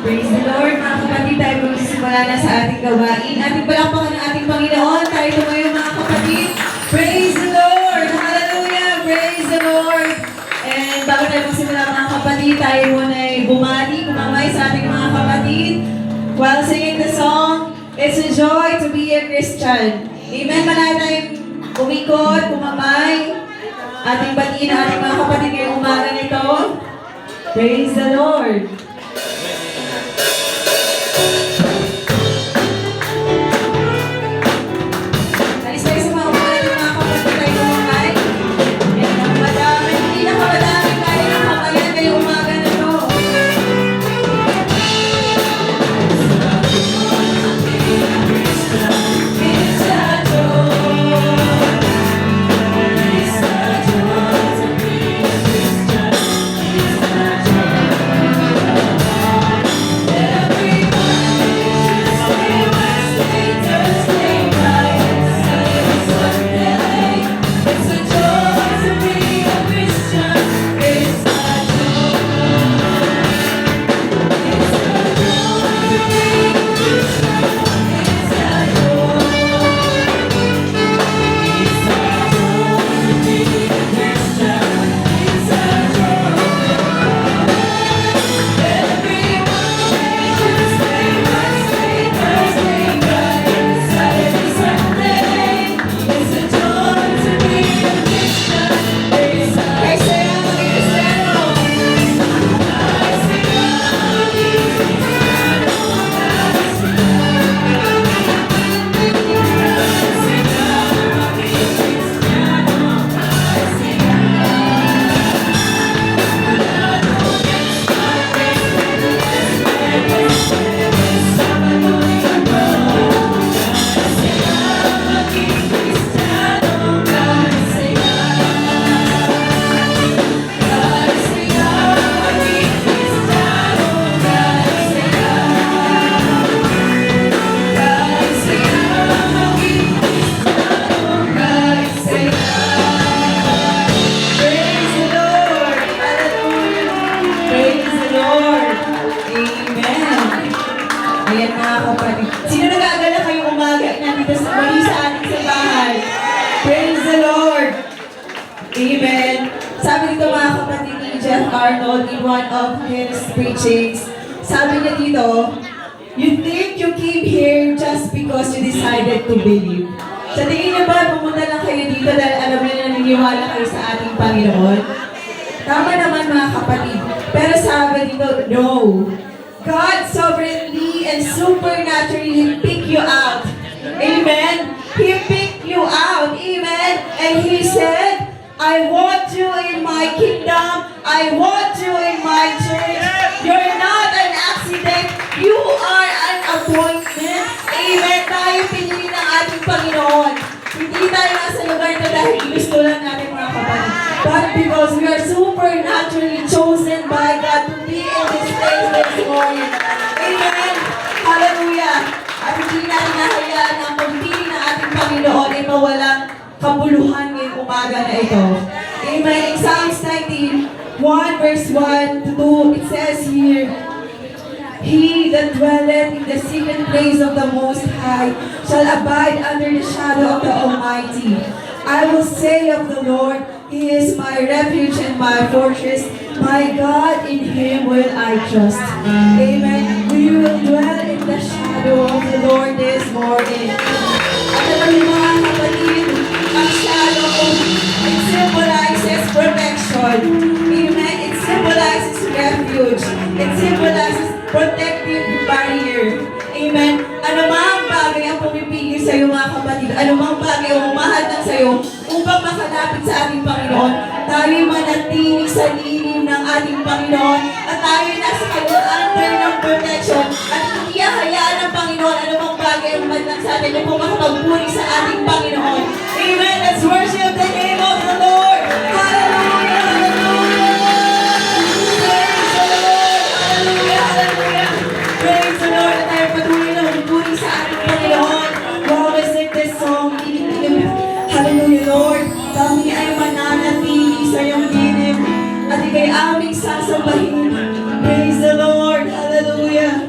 Praise the Lord, mga kapatid, tayo magsisimula na sa ating gawain. Ating palakpakan ng ating Panginoon. Tayo tumayo, mga kapatid. Praise the Lord! Hallelujah! Praise the Lord! And bago tayo magsimula, mga kapatid, tayo muna ay bumati, kumamay sa ating mga kapatid. While singing the song, it's a joy to be a Christian. Amen! Manay tayong umikot, kumamay. Ating batiin ang ating mga kapatid ngayong umaga nito. Praise the Lord! Ayan mga kapatid. Sino nag-aalala kayong umaga? Nandito sa muli sa ating simbahan. Praise the Lord! Amen. Sabi dito mga kapatid ni Jeff Arnold in one of his preachings, sabi niya dito, you think you came here just because you decided to believe. Sa tingin niyo ba, pumunta lang kayo dito dahil alam niyo na naniniwala kayo sa ating Panginoon? Tama naman mga kapatid. Pero sabi dito, no. God sovereignly and supernaturally pick you out. Amen? He picked you out. Amen? And He said, I want you in my kingdom. I want you in my church. You're not an accident. You are an appointment. Amen? Tayo pinili ng ating Panginoon. Hindi tayo nasa lugar na dahil gusto lang natin mga kapatid. But because we are supernaturally chosen by God to be in this place this morning. Amen? Hallelujah! At hindi natin nahayaan ang pagpili ng ating Panginoon ay mawalang kabuluhan ngayong umaga na ito. Amen? In Psalms 19, 1 verse 1 to 2, it says here, He that dwelleth in the secret place of the Most High shall abide under the shadow of the Almighty. I will say of the Lord, He is my refuge and my fortress. My God, in Him will I trust. Amen. We will dwell in the shadow of the Lord this morning. At alam niyo mga kapatid, ang shadow, it symbolizes protection. Amen. It symbolizes refuge. It symbolizes protective barrier. Amen. Anumang bagay ang pumipigil sa iyo mga kapatid, anumang bagay ang umahadang sa iyo upang makalapit sa ating Panginoon, tayo'y manatili sa lilim ng ating Panginoon at tayo'y nasa kanyang under ng protection at hindi hayaan ng Panginoon anumang bagay ang umahadang sa atin upang makapagpuri sa ating Panginoon. Amen. Let's worship the name of the Lord. Hallelujah! Hallelujah! Praise the Lord! At tayo patuloy na magpuri sa ating Panginoon. Wow, let's sing this song. Hallelujah, Lord. Kami ay mananatili sa iyong dilim at ikay aming sasambahin. Praise the Lord. Hallelujah.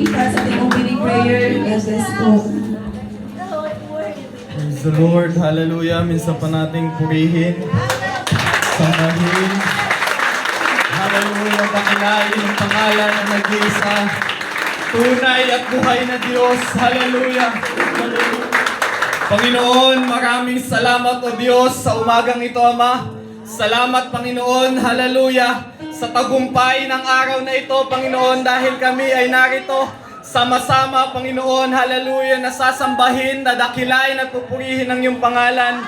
para sa ating opening prayer. God bless po. Praise the Lord. Hallelujah. Minsan pa nating purihin. Sambahin. Hallelujah. Pakilain ang pangalan ng nag-iisa. Tunay at buhay na Diyos. Hallelujah. Hallelujah. Panginoon, maraming salamat o Diyos sa umagang ito, Ama. Salamat, Panginoon. Hallelujah. Sa tagumpay ng araw na ito, Panginoon, dahil kami ay narito sama-sama, Panginoon, hallelujah, nasasambahin, nadakilain at pupurihin ang iyong pangalan.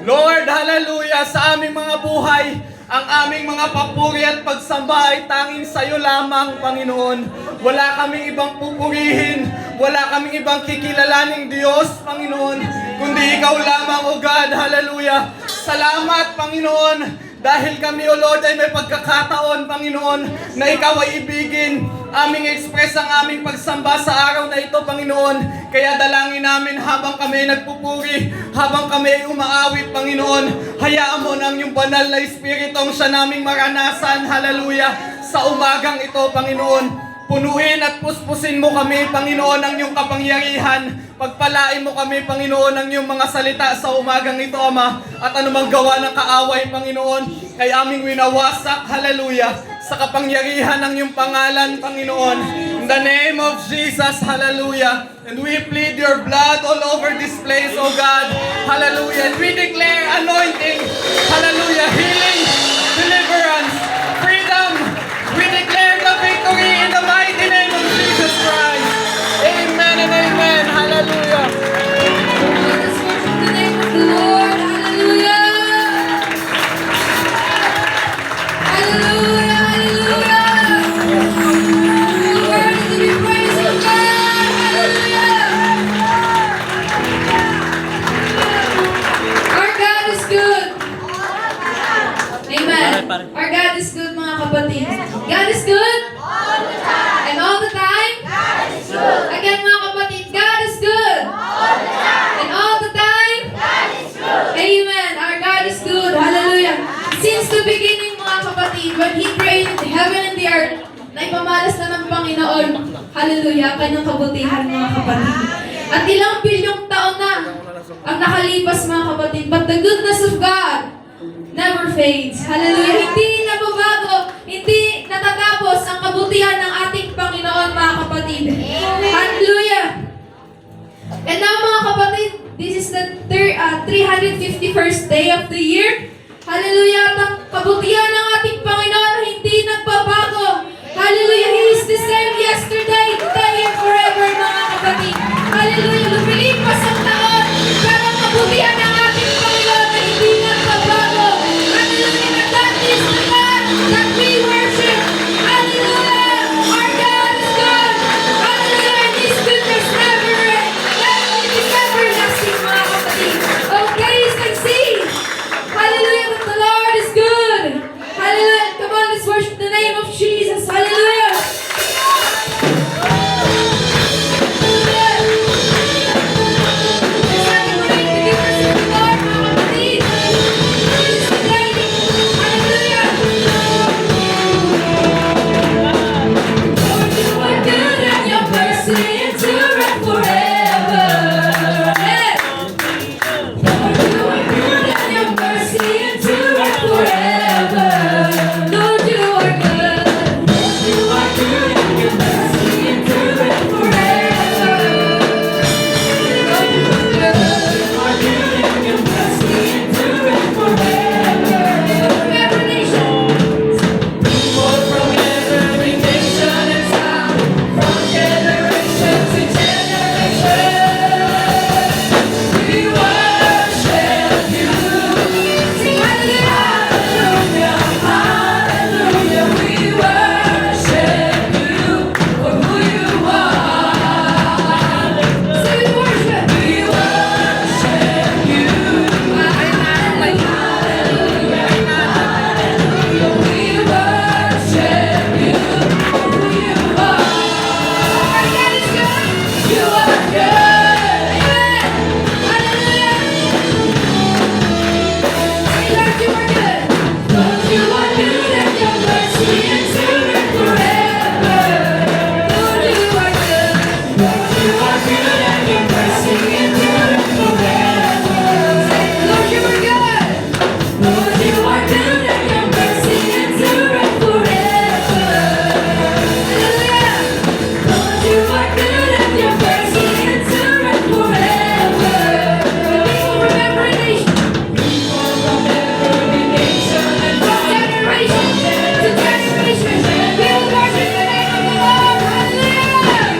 Lord, hallelujah, sa aming mga buhay, ang aming mga papuri at pagsamba ay tanging sa iyo lamang, Panginoon. Wala kaming ibang pupurihin, wala kaming ibang kikilalaning Diyos, Panginoon, kundi ikaw lamang, O God, hallelujah. Salamat, Panginoon, dahil kami, O Lord, ay may pagkakataon, Panginoon, na ikaw ay ibigin. Aming express ang aming pagsamba sa araw na ito, Panginoon. Kaya dalangin namin habang kami nagpupuri, habang kami ay umaawit, Panginoon. Hayaan mo ng iyong banal na Espiritong siya naming maranasan, hallelujah, sa umagang ito, Panginoon. Punuin at puspusin mo kami, Panginoon, ng iyong kapangyarihan. Pagpalain mo kami, Panginoon, ng iyong mga salita sa umagang ito, Ama. At anumang gawa ng kaaway, Panginoon, ay aming winawasak, hallelujah, sa kapangyarihan ng iyong pangalan, Panginoon. In the name of Jesus, hallelujah. And we plead your blood all over this place, O God. Hallelujah. And we declare anointing, hallelujah, healing, deliverance, freedom. We declare the victory in the mighty name of Jesus Christ. Amen and amen. Hallelujah. Let's worship the name of the Lord. Hallelujah. Hallelujah. Hallelujah. You're worthy to be praised, O God. Hallelujah. Our God is good. Amen. Our God is good, mga kapatid. God is good. All the time. And all the time? God is good. Again, mga kapatid, God is good. All the time. And all the time? God is good. Amen. Our God is good. Hallelujah. Since the beginning, mga kapatid, when He created heaven and the earth, na ipamalas na ng Panginoon, hallelujah, kanyang kabutihan, mga kapatid. At ilang bilyong taon na ang nakalipas, mga kapatid, but the goodness of God never fades. Hallelujah. Hindi nababago, hindi natatapos ang kabutihan ng ating Panginoon, mga kapatid. Hallelujah. And now, mga kapatid, this is the 351st day of the year. Hallelujah. At ang kabutihan ng ating Panginoon hindi nagbabago. Hallelujah. He is the same yesterday, today, and forever, mga kapatid. Hallelujah. Lumilipas ang taon, pero ang kabutihan ng ating Panginoon ay hindi nagbabago. Hallelujah. That is the God that we worship. Hallelujah. Our God is good. Hallelujah. And His goodness never ends. It is everlasting, mga kapatid. Oh, taste and see. Hallelujah. That the Lord is good. Lord, you are good and your mercy endures forever. Lord, you are good. Lord, you are good and your mercy endures forever. Hallelujah. Lord, you are good and your mercy endures forever. People from every nation, People from every nation and from generation to generation, will worship the name of the Lord. Hallelujah.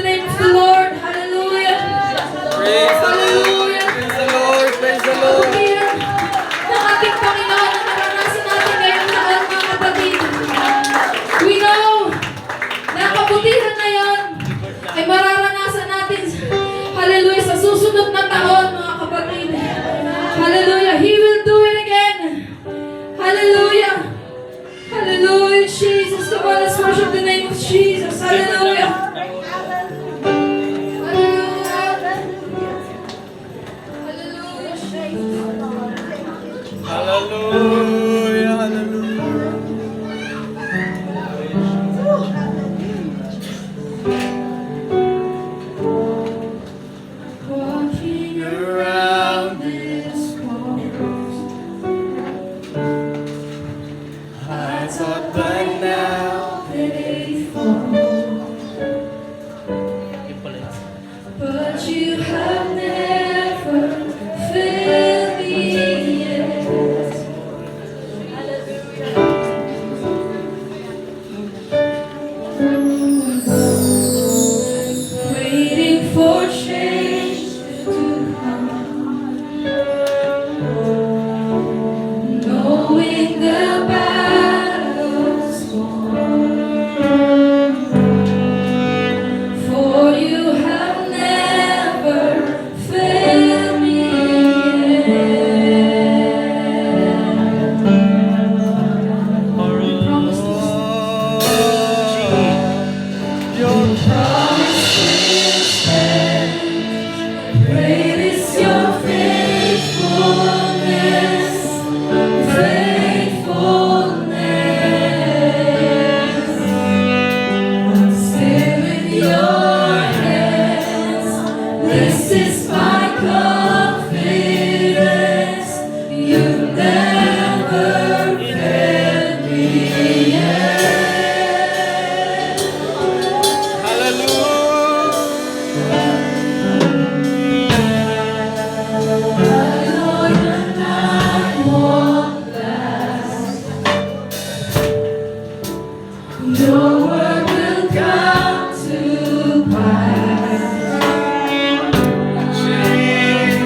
the name of the Lord. Hallelujah. Praise the Lord! Hallelujah. Praise the Lord! Praise the Lord! Kapatiran ng ating Panginoon na naranasan natin ngayong taon, mga kapatid. We know na ang kabutihan na yan ay mararanasan natin, hallelujah, sa susunod na taon, mga kapatid. Hallelujah. He will do it again. Hallelujah. Hallelujah, Jesus. Come on, let's worship the name of Jesus. Hallelujah. Hallelujah, Jesus. Hallelujah! Hallelujah! Walking Around this world, I thought by now faithful, but you have never failed me yet. Waiting for change to come, knowing the battle's won. For you have never failed me yet. Promise to your Great is your faithfulness, Still in your hands, this is my confidence. You've never failed me yet. Hallelujah! Your word will come to pass. Jesus!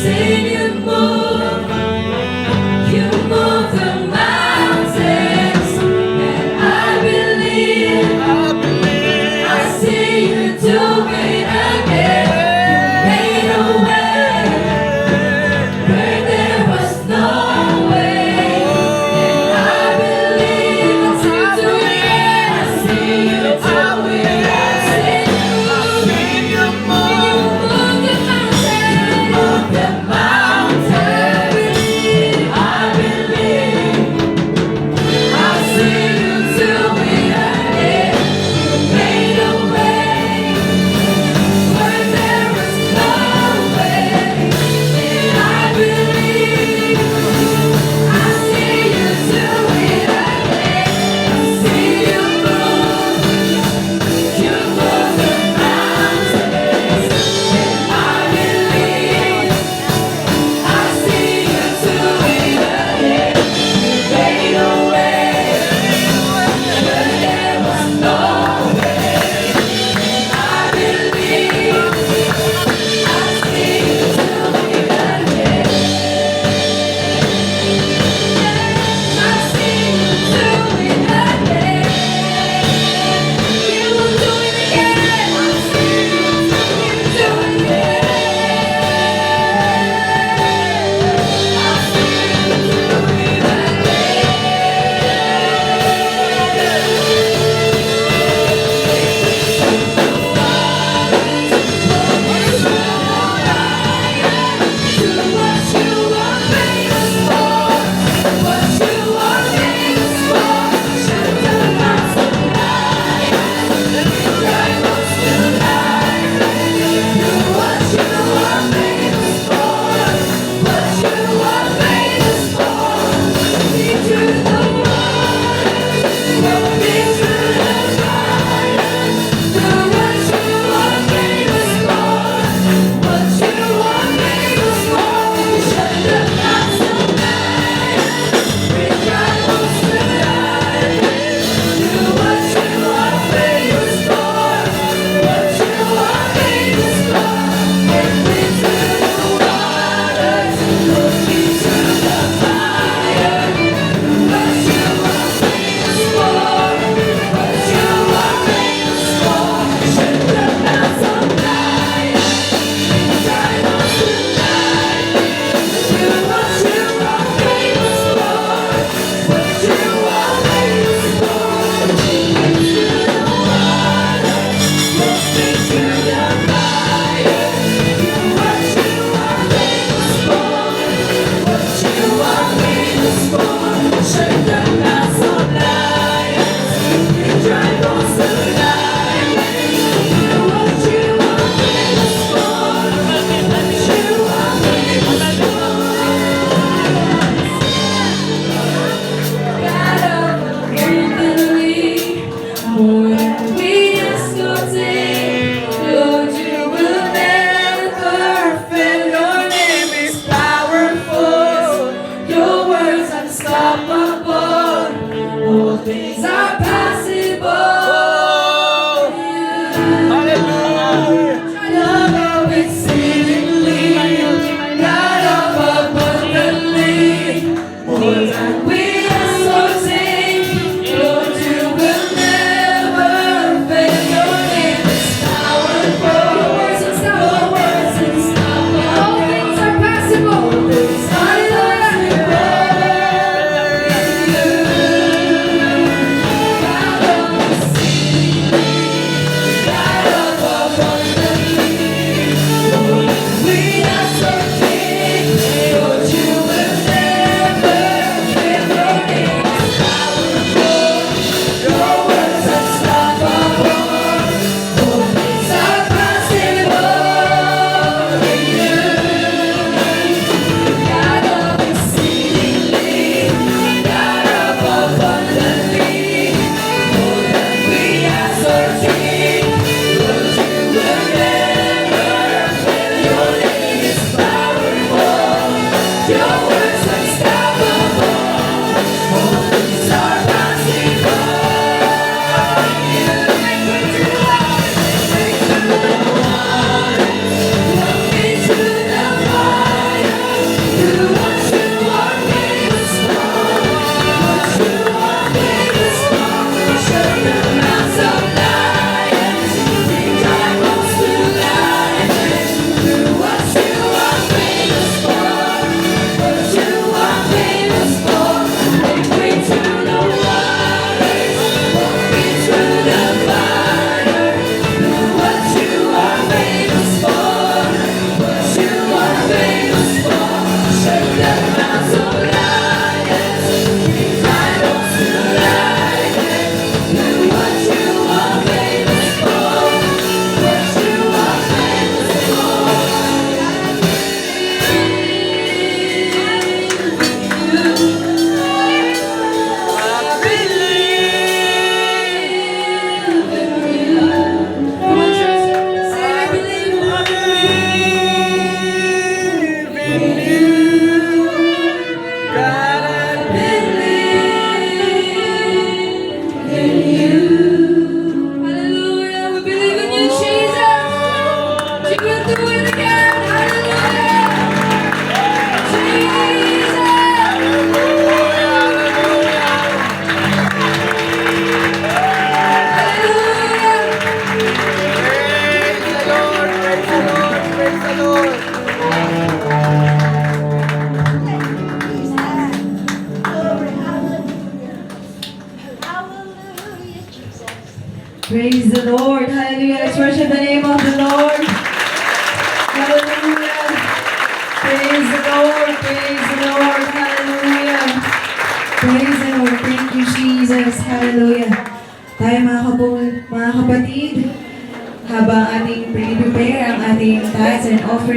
sing you move. You move the mountains, and I believe. I see you do it again. You made a way where there was no way, and I believe that you do it. I see you do it. I see you move the mountains, move the mountains. I believe. I see you do it again. You made a way where there was no way, and I believe. I see you do it again. I see you move. You move the mountains, and I believe. I see you do it again. You made a way where there was no way, and I believe. I see you do it again. I see you do it again. You will do it again. I see you do it things are possible. Hallelujah. Love exceedingly, God of abundantly, more than we ask or think. Lord, you will never fail. Your name is powerful. Your words unstoppable. All things are possible. All things are Praise the Lord. Thank you, Jesus. Hallelujah. Tayo mga kapatid, habang ating prepare ang ating tithes and offering,